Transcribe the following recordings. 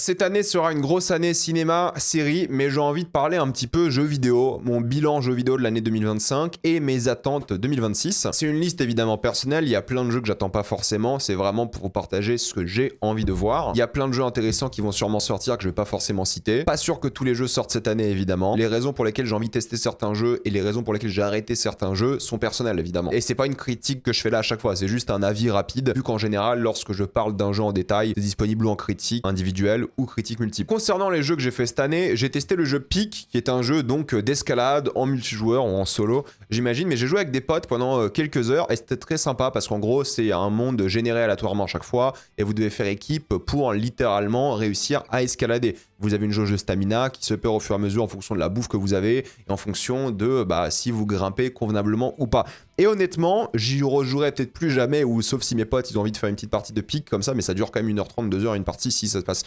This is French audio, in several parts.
Cette année sera une grosse année cinéma, série, mais j'ai envie de parler un petit peu jeux vidéo, mon bilan jeux vidéo de l'année 2025 et mes attentes 2026. C'est une liste évidemment personnelle, il y a plein de jeux que j'attends pas forcément, c'est vraiment pour vous partager ce que j'ai envie de voir. Il y a plein de jeux intéressants qui vont sûrement sortir que je vais pas forcément citer. Pas sûr que tous les jeux sortent cette année évidemment. Les raisons pour lesquelles j'ai envie de tester certains jeux et les raisons pour lesquelles j'ai arrêté certains jeux sont personnelles évidemment. Et c'est pas une critique que je fais là à chaque fois, c'est juste un avis rapide, vu qu'en général, lorsque je parle d'un jeu en détail, c'est disponible en critique individuelle ou critique multiple. Concernant les jeux que j'ai fait cette année, j'ai testé le jeu Peak, qui est un jeu donc d'escalade en multijoueur ou en solo, j'imagine, mais j'ai joué avec des potes pendant quelques heures et c'était très sympa parce qu'en gros, c'est un monde généré aléatoirement à chaque fois et vous devez faire équipe pour littéralement réussir à escalader. Vous avez une jauge de stamina qui se perd au fur et à mesure en fonction de la bouffe que vous avez et en fonction de si vous grimpez convenablement ou pas. Et honnêtement, j'y rejouerai peut-être plus jamais, ou sauf si mes potes ils ont envie de faire une petite partie de Peak comme ça, mais ça dure quand même 1h30, 2h une partie si ça se passe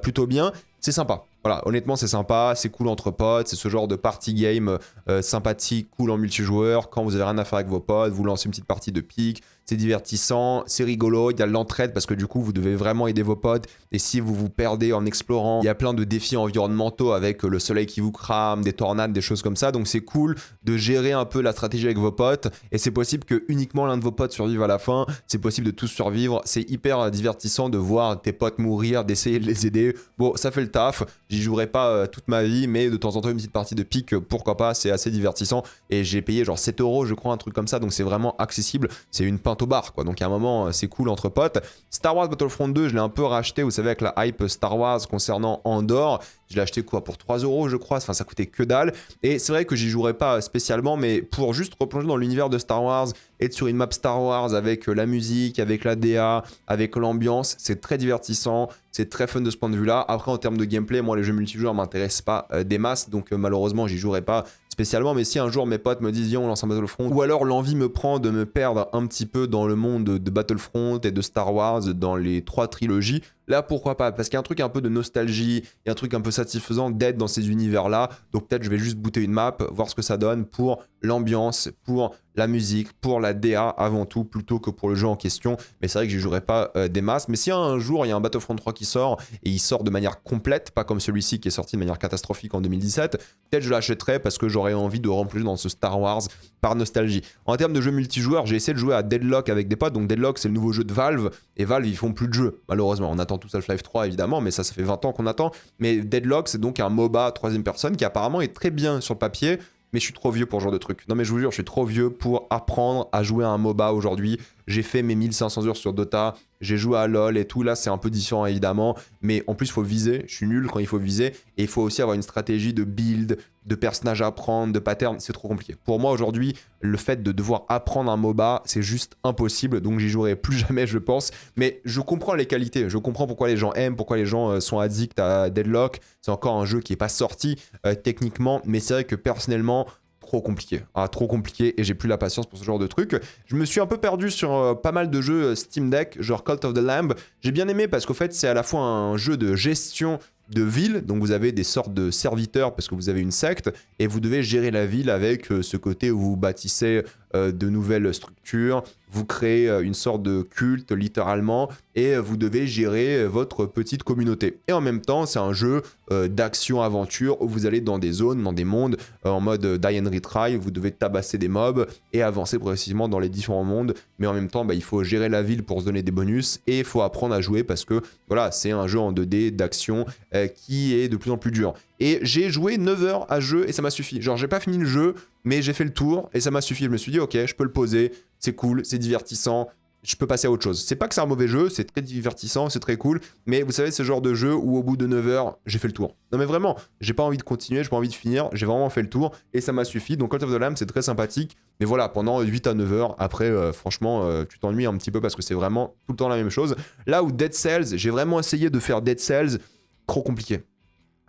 plutôt bien. C'est sympa. Voilà, honnêtement c'est sympa, c'est cool entre potes, c'est ce genre de party game sympathique, cool en multijoueur. Quand vous avez rien à faire avec vos potes, vous lancez une petite partie de Peak, c'est divertissant, c'est rigolo, il y a de l'entraide parce que du coup vous devez vraiment aider vos potes. Et si vous vous perdez en explorant, il y a plein de défis environnementaux avec le soleil qui vous crame, des tornades, des choses comme ça. Donc c'est cool de gérer un peu la stratégie avec vos potes. Et c'est possible que uniquement l'un de vos potes survive à la fin. C'est possible de tous survivre. C'est hyper divertissant de voir tes potes mourir, d'essayer de les aider. Bon, ça fait le taf. J'y jouerai pas toute ma vie, mais de temps en temps une petite partie de Peak, pourquoi pas, c'est assez divertissant. Et j'ai payé genre 7 € je crois, un truc comme ça. Donc c'est vraiment accessible. C'est une pinte au bar quoi. Donc à un moment c'est cool entre potes. Star Wars Battlefront 2, je l'ai un peu racheté, vous savez, avec la hype Star Wars concernant Andor. Je l'ai acheté quoi pour 3 € je crois, enfin ça coûtait que dalle. Et c'est vrai que j'y jouerai pas spécialement, mais pour juste replonger dans l'univers de Star Wars, être sur une map Star Wars avec la musique, avec la DA, avec l'ambiance, c'est très divertissant, c'est très fun de ce point de vue-là. Après en termes de gameplay, moi les jeux multijoueurs m'intéressent pas des masses, donc malheureusement j'y jouerai pas spécialement. Mais si un jour mes potes me disent viens on lance un Battlefront, ou alors l'envie me prend de me perdre un petit peu dans le monde de Battlefront et de Star Wars dans les 3 trilogies, là pourquoi pas, parce qu'il y a un truc un peu de nostalgie, il y a un truc un peu satisfaisant d'être dans ces univers là. Donc peut-être je vais juste booter une map, voir ce que ça donne pour l'ambiance, pour la musique, pour la DA avant tout, plutôt que pour le jeu en question. Mais c'est vrai que j'y jouerai pas des masses. Mais si un jour il y a un Battlefront 3 qui sort et il sort de manière complète, pas comme celui-ci qui est sorti de manière catastrophique en 2017, peut-être je l'achèterai parce que j'aurais envie de remplir dans ce Star Wars par nostalgie. En termes de jeux multijoueurs, j'ai essayé de jouer à Deadlock avec des potes. Donc Deadlock c'est le nouveau jeu de Valve et Valve ils font plus de jeux malheureusement. On attend tous Half-Life 3 évidemment, mais ça fait 20 ans qu'on attend. Mais Deadlock c'est donc un MOBA 3ème personne qui apparemment est très bien sur le papier. Mais je suis trop vieux pour ce genre de truc. Non mais je vous jure, je suis trop vieux pour apprendre à jouer à un MOBA aujourd'hui. J'ai fait mes 1500 heures sur Dota, j'ai joué à LoL et tout. Là, c'est un peu différent évidemment. Mais en plus, il faut viser. Je suis nul quand il faut viser. Et il faut aussi avoir une stratégie de build, de personnages à prendre, de patterns. C'est trop compliqué. Pour moi, aujourd'hui, le fait de devoir apprendre un MOBA, c'est juste impossible. Donc, j'y jouerai plus jamais, je pense. Mais je comprends les qualités. Je comprends pourquoi les gens aiment, pourquoi les gens sont addicts à Deadlock. C'est encore un jeu qui n'est pas sorti techniquement. Mais c'est vrai que personnellement, trop compliqué. Trop compliqué et j'ai plus la patience pour ce genre de truc. Je me suis un peu perdu sur pas mal de jeux Steam Deck, genre Cult of the Lamb. J'ai bien aimé parce qu'au fait, c'est à la fois un jeu de gestion de ville, donc vous avez des sortes de serviteurs parce que vous avez une secte et vous devez gérer la ville avec ce côté où vous bâtissez de nouvelles structures, vous créez une sorte de culte littéralement et vous devez gérer votre petite communauté. Et en même temps, c'est un jeu d'action-aventure où vous allez dans des zones, dans des mondes en mode die and retry, vous devez tabasser des mobs et avancer progressivement dans les différents mondes, mais en même temps, il faut gérer la ville pour se donner des bonus et il faut apprendre à jouer parce que voilà, c'est un jeu en 2D d'action qui est de plus en plus dur. Et j'ai joué 9 heures à ce jeu et ça m'a suffi. Genre, j'ai pas fini le jeu, mais j'ai fait le tour et ça m'a suffi. Je me suis dit, ok, je peux le poser, c'est cool, c'est divertissant, je peux passer à autre chose. C'est pas que c'est un mauvais jeu, c'est très divertissant, c'est très cool, mais vous savez, ce genre de jeu où au bout de 9 heures, j'ai fait le tour. Non mais vraiment, j'ai pas envie de continuer, j'ai pas envie de finir, j'ai vraiment fait le tour et ça m'a suffi. Donc Cult of the Lamb, c'est très sympathique, mais voilà, pendant 8 à 9 heures, après, franchement, tu t'ennuies un petit peu parce que c'est vraiment tout le temps la même chose. Là où Dead Cells, j'ai vraiment essayé de faire Dead Cells, trop compliqué.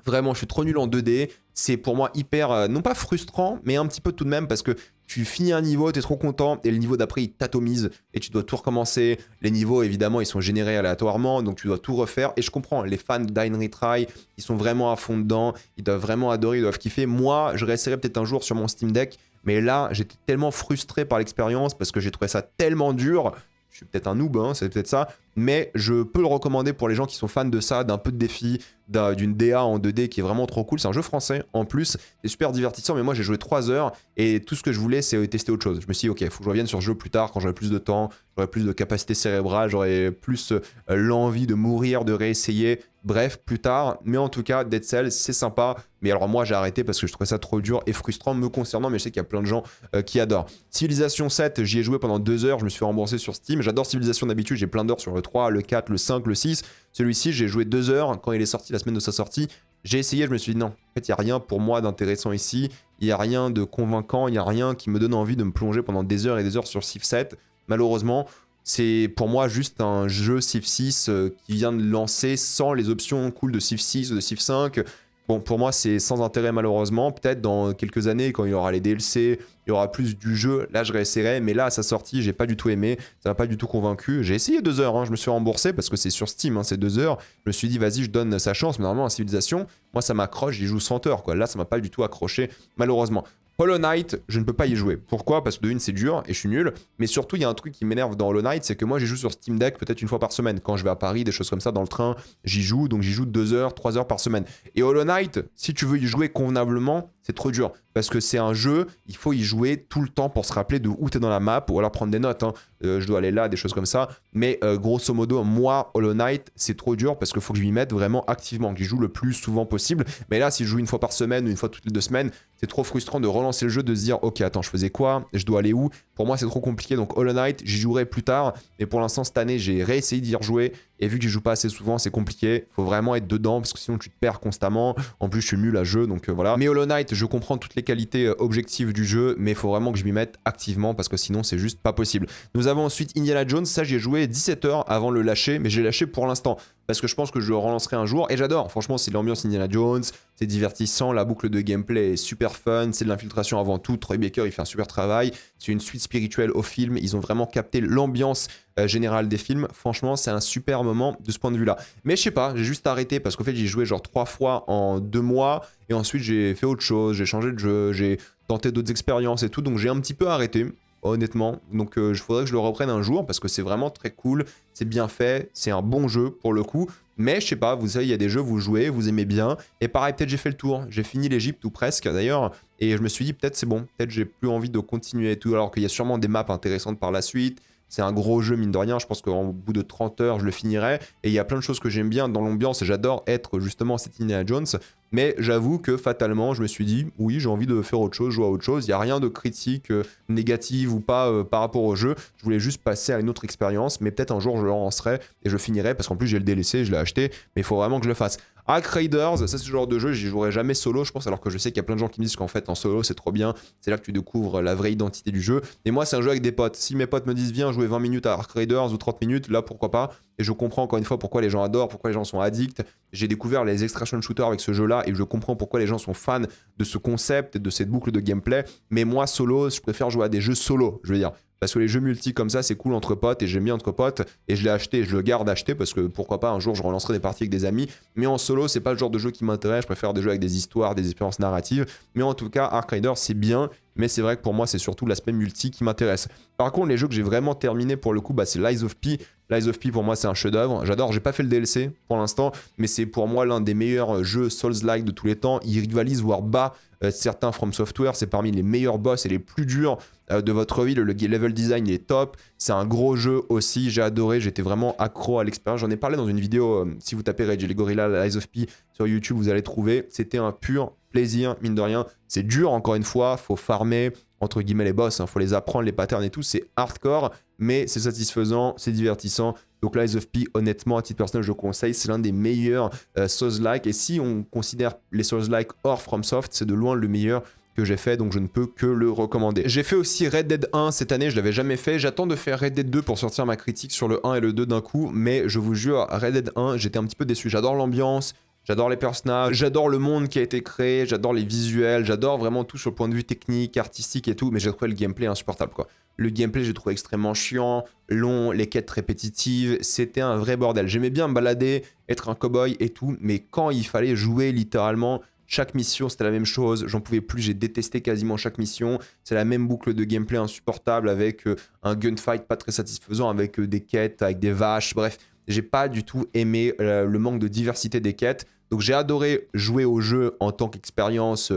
Vraiment, je suis trop nul en 2D. C'est pour moi hyper, non pas frustrant, mais un petit peu tout de même parce que tu finis un niveau, t'es trop content et le niveau d'après il t'atomise et tu dois tout recommencer. Les niveaux évidemment ils sont générés aléatoirement donc tu dois tout refaire et je comprends, les fans de Die and Retry ils sont vraiment à fond dedans, ils doivent vraiment adorer, ils doivent kiffer. Moi je réessayerai peut-être un jour sur mon Steam Deck mais là j'étais tellement frustré par l'expérience parce que j'ai trouvé ça tellement dur. suis peut-être un noob, hein, c'est peut-être ça, mais je peux le recommander pour les gens qui sont fans de ça, d'un peu de défi, d'une DA en 2D qui est vraiment trop cool. C'est un jeu français en plus, c'est super divertissant, mais moi j'ai joué 3 heures et tout ce que je voulais c'est tester autre chose. Je me suis dit ok, faut que je revienne sur ce jeu plus tard quand j'aurai plus de temps, j'aurai plus de capacité cérébrale, j'aurai plus l'envie de mourir, de réessayer, bref, plus tard. Mais en tout cas, Dead Cells c'est sympa, mais alors moi j'ai arrêté parce que je trouvais ça trop dur et frustrant me concernant, mais je sais qu'il y a plein de gens qui adorent. Civilization 7, j'y ai joué pendant 2 heures, je me suis fait rembourser sur Steam, j'adore Civilization d'habitude, j'ai plein d'heures sur le 3, le 4, le 5, le 6. Celui-ci, j'ai joué 2 heures quand il est sorti, la semaine de sa sortie. J'ai essayé, je me suis dit non, en fait, il n'y a rien pour moi d'intéressant ici. Il n'y a rien de convaincant, il n'y a rien qui me donne envie de me plonger pendant des heures et des heures sur Civ 7. Malheureusement, c'est pour moi juste un jeu Civ 6 qui vient de lancer sans les options cool de Civ 6 ou de Civ 5. Bon, pour moi, c'est sans intérêt malheureusement. Peut-être dans quelques années, quand il y aura les DLC, il y aura plus du jeu, là je réessayerai. Mais là, à sa sortie, j'ai pas du tout aimé, ça m'a pas du tout convaincu. J'ai essayé 2 heures, hein, je me suis remboursé parce que c'est sur Steam, hein, c'est 2 heures. Je me suis dit, vas-y, je donne sa chance. Mais normalement, en Civilisation, moi ça m'accroche, j'y joue 100 heures, quoi. Là, ça m'a pas du tout accroché, malheureusement. Hollow Knight, je ne peux pas y jouer. Pourquoi? Parce que de une, c'est dur et je suis nul. Mais surtout, il y a un truc qui m'énerve dans Hollow Knight, c'est que moi, j'y joue sur Steam Deck peut-être une fois par semaine. Quand je vais à Paris, des choses comme ça, dans le train, j'y joue. Donc, j'y joue 2 heures, 3 heures par semaine. Et Hollow Knight, si tu veux y jouer convenablement, c'est trop dur. Parce que c'est un jeu, il faut y jouer tout le temps pour se rappeler de où t'es dans la map, ou alors prendre des notes. Hein. Je dois aller là, des choses comme ça. Mais grosso modo, moi, Hollow Knight, c'est trop dur parce qu'il faut que je m'y mette vraiment activement, que j'y joue le plus souvent possible. Mais là, si je joue une fois par semaine ou une fois toutes les 2 semaines, c'est trop frustrant de relancer le jeu, de se dire ok, attends, je faisais quoi? Je dois aller où? Pour moi, c'est trop compliqué. Donc Hollow Knight, j'y jouerai plus tard. Mais pour l'instant, cette année, j'ai réessayé d'y rejouer. Et vu que j'y joue pas assez souvent, c'est compliqué. Faut vraiment être dedans parce que sinon tu te perds constamment. En plus, je suis nul à jeu, donc voilà. Mais Hollow Knight, je comprends toutes les qualités objectives du jeu, mais il faut vraiment que je m'y mette activement parce que sinon, c'est juste pas possible. Nous avons ensuite Indiana Jones. Ça, j'y ai joué 17 heures avant le lâcher, mais j'ai lâché pour l'instant parce que je pense que je le relancerai un jour et j'adore. Franchement, c'est l'ambiance Indiana Jones, c'est divertissant, la boucle de gameplay est super fun, c'est de l'infiltration avant tout. Troy Baker, il fait un super travail. C'est une suite spirituelle au film. Ils ont vraiment capté l'ambiance générale des films. Franchement, c'est un super moment de ce point de vue-là. Mais je sais pas, j'ai juste arrêté parce qu'en fait, j'ai joué genre 3 fois en 2 mois et ensuite j'ai fait autre chose, j'ai changé de jeu, j'ai tenté d'autres expériences et tout, donc j'ai un petit peu arrêté. Honnêtement, donc il faudrait que je le reprenne un jour parce que c'est vraiment très cool, c'est bien fait, c'est un bon jeu pour le coup, mais je sais pas, vous savez, il y a des jeux, vous jouez, vous aimez bien, et pareil, peut-être j'ai fait le tour, j'ai fini l'Egypte ou presque d'ailleurs, et je me suis dit peut-être c'est bon, peut-être j'ai plus envie de continuer et tout, alors qu'il y a sûrement des maps intéressantes par la suite. C'est un gros jeu, mine de rien. Je pense qu'au bout de 30 heures, je le finirai. Et il y a plein de choses que j'aime bien dans l'ambiance. J'adore être justement cet Indiana Jones. Mais j'avoue que fatalement, je me suis dit, oui, j'ai envie de faire autre chose, jouer à autre chose. Il n'y a rien de critique négative ou pas par rapport au jeu. Je voulais juste passer à une autre expérience. Mais peut-être un jour, je le relancerai et je finirai. Parce qu'en plus, j'ai le DLC, je l'ai acheté. Mais il faut vraiment que je le fasse. Ark Raiders, ça c'est ce genre de jeu, j'y jouerai jamais solo, je pense, alors que je sais qu'il y a plein de gens qui me disent qu'en fait en solo c'est trop bien, c'est là que tu découvres la vraie identité du jeu. Et moi c'est un jeu avec des potes. Si mes potes me disent viens jouer 20 minutes à Ark Raiders ou 30 minutes, là pourquoi pas. Et je comprends encore une fois pourquoi les gens adorent, pourquoi les gens sont addicts. J'ai découvert les extraction shooters avec ce jeu-là et je comprends pourquoi les gens sont fans de ce concept et de cette boucle de gameplay. Mais moi solo, je préfère jouer à des jeux solo, je veux dire. Parce que les jeux multi comme ça, c'est cool entre potes et j'aime bien entre potes. Et je l'ai acheté et je le garde acheté parce que pourquoi pas, un jour je relancerai des parties avec des amis. Mais en solo, c'est pas le genre de jeu qui m'intéresse. Je préfère des jeux avec des histoires, des expériences narratives. Mais en tout cas, Ark Raiders, c'est bien. Mais c'est vrai que pour moi, c'est surtout l'aspect multi qui m'intéresse. Par contre, les jeux que j'ai vraiment terminés pour le coup, c'est Lies of P. Lies of P, pour moi, c'est un chef-d'œuvre. J'adore, j'ai pas fait le DLC pour l'instant, mais c'est pour moi l'un des meilleurs jeux Souls-like de tous les temps. Il rivalise, voire bat certains From Software. C'est parmi les meilleurs boss et les plus durs de votre vie. Le level design il est top. C'est un gros jeu aussi. J'ai adoré, j'étais vraiment accro à l'expérience. J'en ai parlé dans une vidéo. Si vous tapez Rage et les Gorilla, Lies of P sur YouTube, vous allez trouver. C'était un pur plaisir, mine de rien. C'est dur, encore une fois. Faut farmer, entre guillemets, les boss. Faut les apprendre, les patterns et tout. C'est hardcore, mais c'est satisfaisant, c'est divertissant. Donc Lies of P, honnêtement, à titre personnel, je conseille. C'est l'un des meilleurs Souls-like. Et si on considère les Souls-like hors FromSoft, c'est de loin le meilleur que j'ai fait, donc je ne peux que le recommander. J'ai fait aussi Red Dead 1 cette année, je l'avais jamais fait. J'attends de faire Red Dead 2 pour sortir ma critique sur le 1 et le 2 d'un coup, mais je vous jure, Red Dead 1, j'étais un petit peu déçu. J'adore l'ambiance, j'adore les personnages, j'adore le monde qui a été créé, j'adore les visuels, j'adore vraiment tout sur le point de vue technique, artistique et tout, mais j'ai trouvé le gameplay insupportable, quoi. Le gameplay, j'ai trouvé extrêmement chiant, long, les quêtes répétitives, c'était un vrai bordel. J'aimais bien me balader, être un cow-boy et tout, mais quand il fallait jouer littéralement, chaque mission c'était la même chose, j'en pouvais plus, j'ai détesté quasiment chaque mission, c'est la même boucle de gameplay insupportable avec un gunfight pas très satisfaisant, avec des quêtes, avec des vaches, bref, j'ai pas du tout aimé le manque de diversité des quêtes, donc j'ai adoré jouer au jeu en tant qu'expérience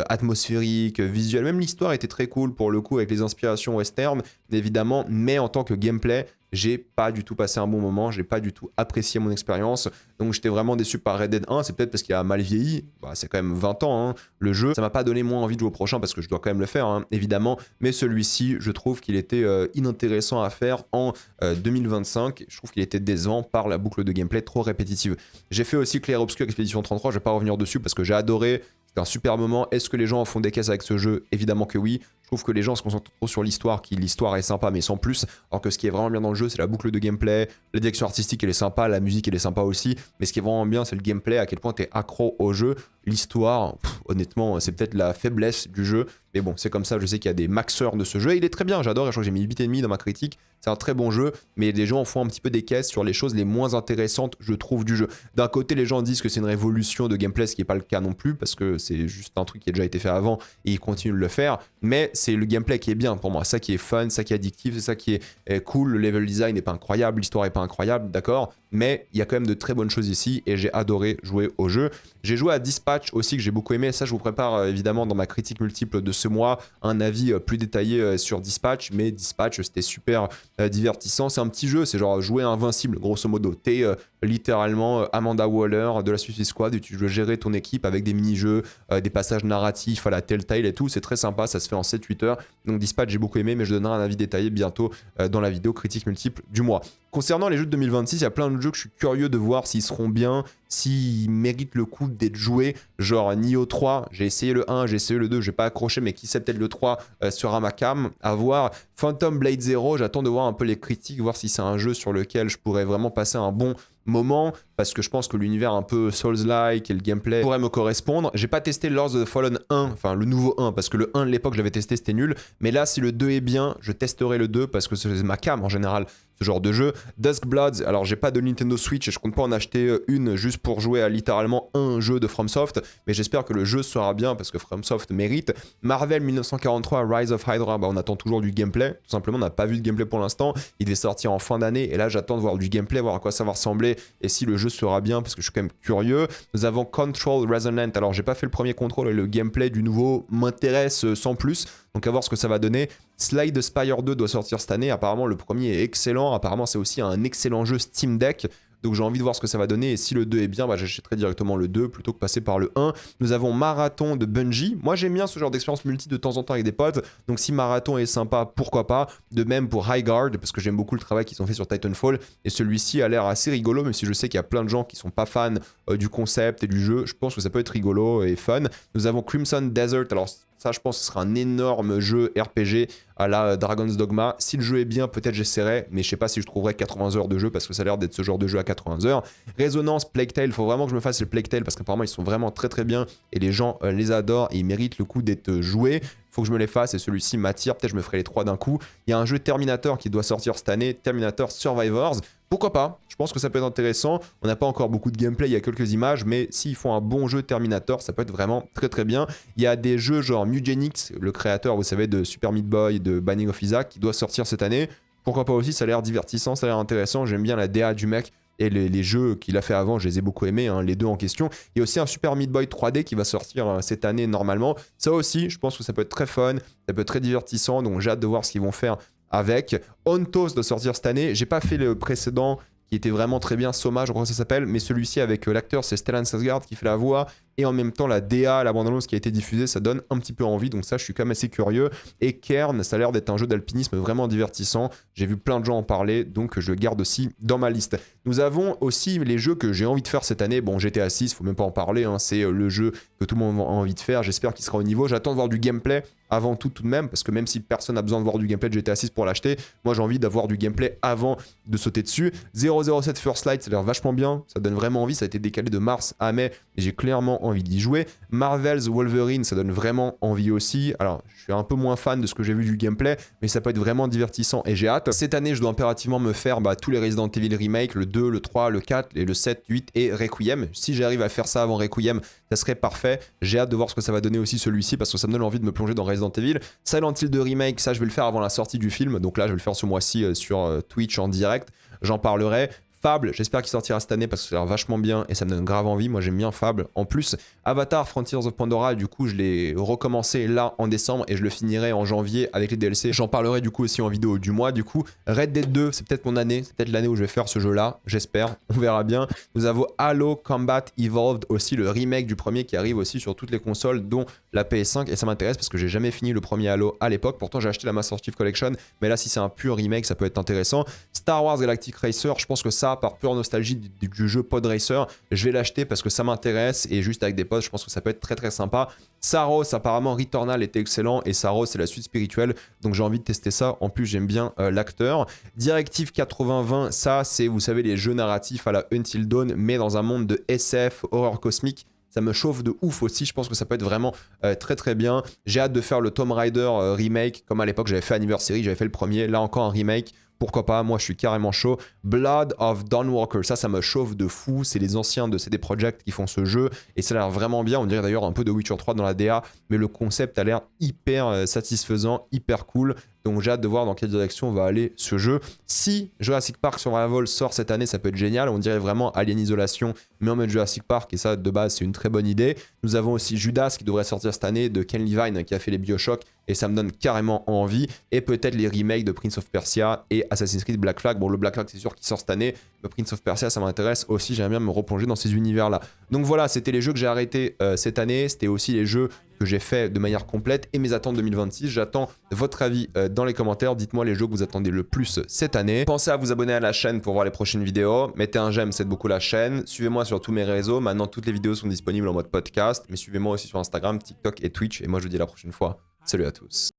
atmosphérique, visuelle, même l'histoire était très cool pour le coup avec les inspirations western évidemment, mais en tant que gameplay, j'ai pas du tout passé un bon moment, j'ai pas du tout apprécié mon expérience, donc j'étais vraiment déçu par Red Dead 1, c'est peut-être parce qu'il a mal vieilli, bah, c'est quand même 20 ans hein, le jeu, ça m'a pas donné moins envie de jouer au prochain parce que je dois quand même le faire hein, évidemment, mais celui-ci je trouve qu'il était inintéressant à faire en 2025, je trouve qu'il était décevant par la boucle de gameplay trop répétitive. J'ai fait aussi Clair Obscur Expédition 33, je vais pas revenir dessus parce que j'ai adoré, c'était un super moment. Est-ce que les gens en font des caisses avec ce jeu? Évidemment que oui. Je trouve que les gens se concentrent trop sur l'histoire, l'histoire est sympa mais sans plus, alors que ce qui est vraiment bien dans le jeu c'est la boucle de gameplay, la direction artistique elle est sympa, la musique elle est sympa aussi, mais ce qui est vraiment bien c'est le gameplay, à quel point t'es accro au jeu, l'histoire, honnêtement c'est peut-être la faiblesse du jeu, mais bon c'est comme ça, je sais qu'il y a des maxeurs de ce jeu, et il est très bien, j'adore, je crois que j'ai mis 8,5 dans ma critique, c'est un très bon jeu, mais les gens font un petit peu des caisses sur les choses les moins intéressantes je trouve du jeu. D'un côté les gens disent que c'est une révolution de gameplay, ce qui n'est pas le cas non plus, parce que c'est juste un truc qui a déjà été fait avant, et ils continuent de le faire, mais c'est le gameplay qui est bien pour moi, ça qui est fun, ça qui est addictif, c'est ça qui est cool, le level design n'est pas incroyable, l'histoire n'est pas incroyable, d'accord, mais il y a quand même de très bonnes choses ici et j'ai adoré jouer au jeu. J'ai joué à Dispatch aussi que j'ai beaucoup aimé, ça je vous prépare évidemment dans ma critique multiple de ce mois, un avis plus détaillé sur Dispatch, mais Dispatch c'était super divertissant, c'est un petit jeu, c'est genre jouer à Invincible grosso modo, t'es littéralement Amanda Waller de la Suicide Squad et tu dois gérer ton équipe avec des mini-jeux, des passages narratifs à la Telltale et tout, c'est très sympa, ça se fait en 7-8 heures, donc Dispatch j'ai beaucoup aimé mais je donnerai un avis détaillé bientôt dans la vidéo critique multiple du mois. Concernant les jeux de 2026, il y a plein de jeux que je suis curieux de voir s'ils seront bien, s'ils méritent le coup d'être joués, genre Nioh 3, j'ai essayé le 1, j'ai essayé le 2, j'ai pas accroché mais qui sait peut-être le 3 sera ma cam, à voir. Phantom Blade 0, j'attends de voir un peu les critiques, voir si c'est un jeu sur lequel je pourrais vraiment passer un bon moment, parce que je pense que l'univers un peu Souls-like et le gameplay pourrait me correspondre. J'ai pas testé Lords of the Fallen 1, enfin le nouveau 1, parce que le 1 de l'époque je l'avais testé, c'était nul, mais là si le 2 est bien, je testerai le 2 parce que c'est ma cam en général, ce genre de jeu. Dusk Bloods, alors j'ai pas de Nintendo Switch et je compte pas en acheter une juste pour jouer à littéralement un jeu de FromSoft, mais j'espère que le jeu sera bien parce que FromSoft mérite. Marvel 1943 Rise of Hydra, bah on attend toujours du gameplay, tout simplement on n'a pas vu de gameplay pour l'instant, il devait sortir en fin d'année et là j'attends de voir du gameplay, voir à quoi ça va ressembler et si le jeu sera bien parce que je suis quand même curieux. Nous avons Control Resonant, alors j'ai pas fait le premier contrôle et le gameplay du nouveau m'intéresse sans plus, donc à voir ce que ça va donner. Slay the Spire 2 doit sortir cette année, apparemment le premier est excellent, apparemment c'est aussi un excellent jeu Steam Deck, donc j'ai envie de voir ce que ça va donner, et si le 2 est bien, bah, j'achèterai directement le 2 plutôt que passer par le 1. Nous avons Marathon de Bungie, moi j'aime bien ce genre d'expérience multi de temps en temps avec des potes, donc si Marathon est sympa, pourquoi pas. De même pour Highguard, parce que j'aime beaucoup le travail qu'ils ont fait sur Titanfall, et celui-ci a l'air assez rigolo, même si je sais qu'il y a plein de gens qui sont pas fans du concept et du jeu, je pense que ça peut être rigolo et fun. Nous avons Crimson Desert, alors ça je pense que ce sera un énorme jeu RPG à la Dragon's Dogma. Si le jeu est bien, peut-être j'essaierai, mais je sais pas si je trouverai 80 heures de jeu parce que ça a l'air d'être ce genre de jeu à 80 heures. Résonance, Plague Tale, faut vraiment que je me fasse les Plague Tale parce qu'apparemment ils sont vraiment très très bien et les gens les adorent et ils méritent le coup d'être joués. Faut que je me les fasse et celui-ci m'attire, peut-être je me ferai les 3 d'un coup. Il y a un jeu Terminator qui doit sortir cette année, Terminator Survivors. Pourquoi pas? Je pense que ça peut être intéressant. On n'a pas encore beaucoup de gameplay, il y a quelques images, mais s'ils font un bon jeu Terminator, ça peut être vraiment très très bien. Il y a des jeux genre Mugenix, le créateur, vous savez, de Super Meat Boy, de Binding of Isaac, qui doit sortir cette année. Pourquoi pas aussi, ça a l'air divertissant, ça a l'air intéressant. J'aime bien la DA du mec. Et les jeux qu'il a fait avant, je les ai beaucoup aimés, hein, les deux en question. Il y a aussi un Super Meat Boy 3D qui va sortir cette année normalement. Ça aussi, je pense que ça peut être très fun, ça peut être très divertissant, donc j'ai hâte de voir ce qu'ils vont faire avec. Ontos doit sortir cette année. J'ai pas fait le précédent qui était vraiment très bien, Soma, je crois que ça s'appelle, mais celui-ci avec l'acteur, c'est Stellan Skarsgård qui fait la voix, et en même temps la DA, la bande-annonce qui a été diffusée, ça donne un petit peu envie, donc ça je suis quand même assez curieux. Et Kern, ça a l'air d'être un jeu d'alpinisme vraiment divertissant, j'ai vu plein de gens en parler, donc je le garde aussi dans ma liste. Nous avons aussi les jeux que j'ai envie de faire cette année, bon GTA 6, faut même pas en parler, hein, c'est le jeu que tout le monde a envie de faire, j'espère qu'il sera au niveau, j'attends de voir du gameplay avant tout de même, parce que même si personne n'a besoin de voir du gameplay de GTA 6 pour l'acheter, moi j'ai envie d'avoir du gameplay avant de sauter dessus. 007 First Light, ça a l'air vachement bien, ça donne vraiment envie, ça a été décalé de mars à mai, et j'ai clairement envie d'y jouer. Marvel's Wolverine, ça donne vraiment envie aussi. Alors, je suis un peu moins fan de ce que j'ai vu du gameplay, mais ça peut être vraiment divertissant et j'ai hâte. Cette année, je dois impérativement me faire tous les Resident Evil Remake, le 2, le 3, le 4, et le 7, 8 et Requiem. Si j'arrive à faire ça avant Requiem, ça serait parfait. J'ai hâte de voir ce que ça va donner aussi celui-ci parce que ça me donne envie de me plonger dans Resident Evil. Silent Hill 2 Remake, ça je vais le faire avant la sortie du film. Donc là, je vais le faire ce mois-ci sur Twitch en direct. J'en parlerai. Fable, j'espère qu'il sortira cette année parce que ça a l'air vachement bien et ça me donne grave envie. Moi j'aime bien Fable. En plus, Avatar Frontiers of Pandora, du coup je l'ai recommencé là en décembre et je le finirai en janvier avec les DLC. J'en parlerai du coup aussi en vidéo du mois. Du coup, Red Dead 2, c'est peut-être mon année, c'est peut-être l'année où je vais faire ce jeu-là, j'espère. On verra bien. Nous avons Halo Combat Evolved, aussi le remake du premier qui arrive aussi sur toutes les consoles, dont la PS5 et ça m'intéresse parce que j'ai jamais fini le premier Halo à l'époque. Pourtant j'ai acheté la Master Chief Collection, mais là si c'est un pur remake, ça peut être intéressant. Star Wars Galactic Racer, je pense que ça, par pure nostalgie du jeu Pod Racer, je vais l'acheter parce que ça m'intéresse et juste avec des potes, je pense que ça peut être très très sympa. Saros, apparemment Returnal était excellent et Saros c'est la suite spirituelle, donc j'ai envie de tester ça. En plus j'aime bien l'acteur. Directive 8020, ça c'est, vous savez, les jeux narratifs à la Until Dawn, mais dans un monde de SF, horreur cosmique. Ça me chauffe de ouf aussi, je pense que ça peut être vraiment très très bien. J'ai hâte de faire le Tomb Raider remake, comme à l'époque j'avais fait Anniversary, j'avais fait le premier, là encore un remake. Pourquoi pas, moi je suis carrément chaud. Blood of Dawnwalker, ça me chauffe de fou. C'est les anciens de CD Projekt qui font ce jeu et ça a l'air vraiment bien. On dirait d'ailleurs un peu de Witcher 3 dans la DA, mais le concept a l'air hyper satisfaisant, hyper cool. Donc j'ai hâte de voir dans quelle direction va aller ce jeu. Si Jurassic Park Survival sort cette année, ça peut être génial. On dirait vraiment Alien Isolation, mais en mode Jurassic Park. Et ça, de base, c'est une très bonne idée. Nous avons aussi Judas qui devrait sortir cette année de Ken Levine qui a fait les Bioshock. Et ça me donne carrément envie. Et peut-être les remakes de Prince of Persia et Assassin's Creed Black Flag. Bon, le Black Flag, c'est sûr qu'il sort cette année. Le Prince of Persia, ça m'intéresse aussi. J'aimerais bien me replonger dans ces univers-là. Donc voilà, c'était les jeux que j'ai arrêtés cette année. C'était aussi les jeux que j'ai fait de manière complète et mes attentes 2026. J'attends votre avis dans les commentaires. Dites-moi les jeux que vous attendez le plus cette année. Pensez à vous abonner à la chaîne pour voir les prochaines vidéos. Mettez un j'aime, ça aide beaucoup la chaîne. Suivez-moi sur tous mes réseaux. Maintenant, toutes les vidéos sont disponibles en mode podcast. Mais suivez-moi aussi sur Instagram, TikTok et Twitch. Et moi, je vous dis à la prochaine fois. Salut à tous.